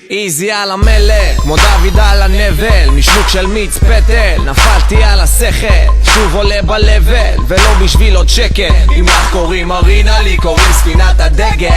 איזי על המלך, כמו דוד על הנבל, משלוק של מיץ פטל, נפלתי על השכל, שוב עולה בלבל, ולא בשביל עוד שקל. אם לך קוראים ארינה, לי קוראים ספינת הדגל.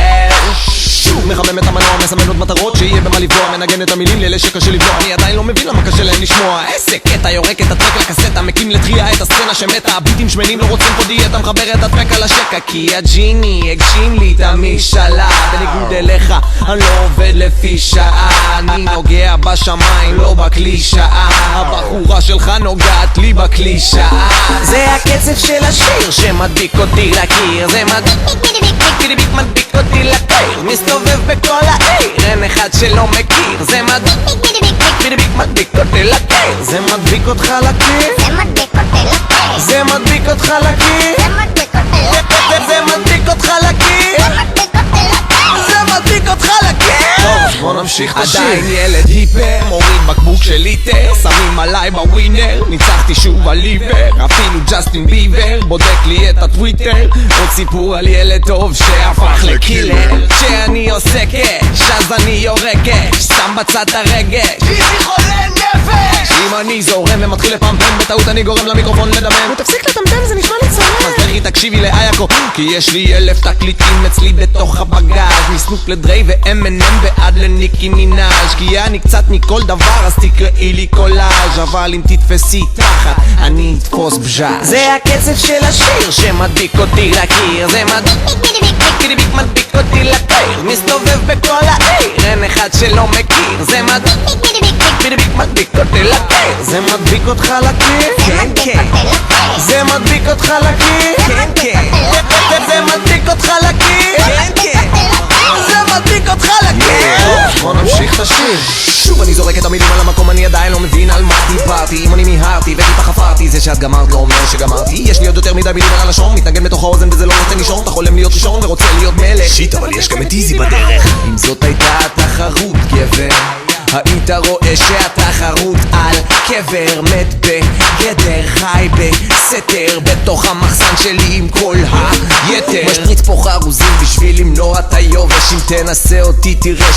שוב מחמם את המנוע, מסמן עוד מטרות שיהיה במה לפגוע, מנגן את המילים לאלה שקשה לבלוע. אני עדיין לא מבין למה קשה להם לשמוע. איזה קטע, יורק את הטרק לקסטה, מקים לתחייה את הסצנה שמתה. הביטים שמנים לא רוצים פה דיאטה, מחבר את הטרק על השקע, כי הג'יני הגשים לי את המשאלה. בניגוד אליך, אני לא עובד לפי שעה, אני נוגע בשמיים, לא בקלישאה. הבחורה שלך נוגעת לי בקלישאה. זה הקצב של השיר שמדביק אותי לקיר, זה מדביק אותי לקיר, מסתובב בכל העיר, אין אחד שלא מכיר. זה מדביק אותי לקיר, זה מדביק אותך לקיר, זה מדביק אותך לקיר, זה מדביק אותך לקיר, זה מדביק אותך לקיר. טוב, בוא נמשיך את השיר. עדיין ילד היפר, מוריד בקבוק של ליטר, שמים עליי בווינר, ניצחתי שוב על ליבר, אפילו ג'סטין ביבר בודק לי את הטוויטר. עוד סיפור על ילד טוב שהפך לקילר, שאני עוסקת, שאז אני יורקת, שם בצד הרגש, איזי חולה נפש. אם אני זורם ומתחיל לפמפם, בטעות אני גורם למיקרופון לדמם. תפסיק לטמטם, זה נשמע לי צורם. אז לכי תקשיבי לאייקו, כי יש לי 1000 תקליטים אצלי בתוך הבגז, מסנופ לדרי ו-M&M ועד לניקי מינאז', כי אני קצת מכל דבר, אז תקראי לי קולאז', אבל אם תתפסי תחת אני אתפוס בז'אז'. זה הקצב של השיר שמדביק אותי לקיר, זה מדביק אותי לקיר, מסתובב בכל העיר, אין אחד שלא מכיר. זה מדביק אותי לקיר, זה מדביק אותך לקיר, כן כן, זה מדביק אותך לקיר, כן כן, זה מדביק אותך לקיר, כן כן, זה מדביק אותך לקיר. בוא נמשיך את השיר. שוב אני זורק את המילים על המקום, אני עדיין לא מבין על מה דיברתי. אם אני מיהרתי וטיפה חפרתי, זה שאת גמרת לא אומר שגמרתי. יש לי עוד יותר מדי מילים על הלשון, מתנגן בתוך האוזן וזה לא נותן לישון. אתה חולם להיות ראשון ורוצה להיות מלך, שיט, אבל יש גם את איזי בדרך. אם זאת הייתה התחרות גבר, היית רואה שהתחרות על קבר, מת בגדר, חי בסתר בתוך המחסן שלי עם כל היתר. משפריץ פה חרוזים בשביל למנוע את היובש, אם תנסה אותי תראה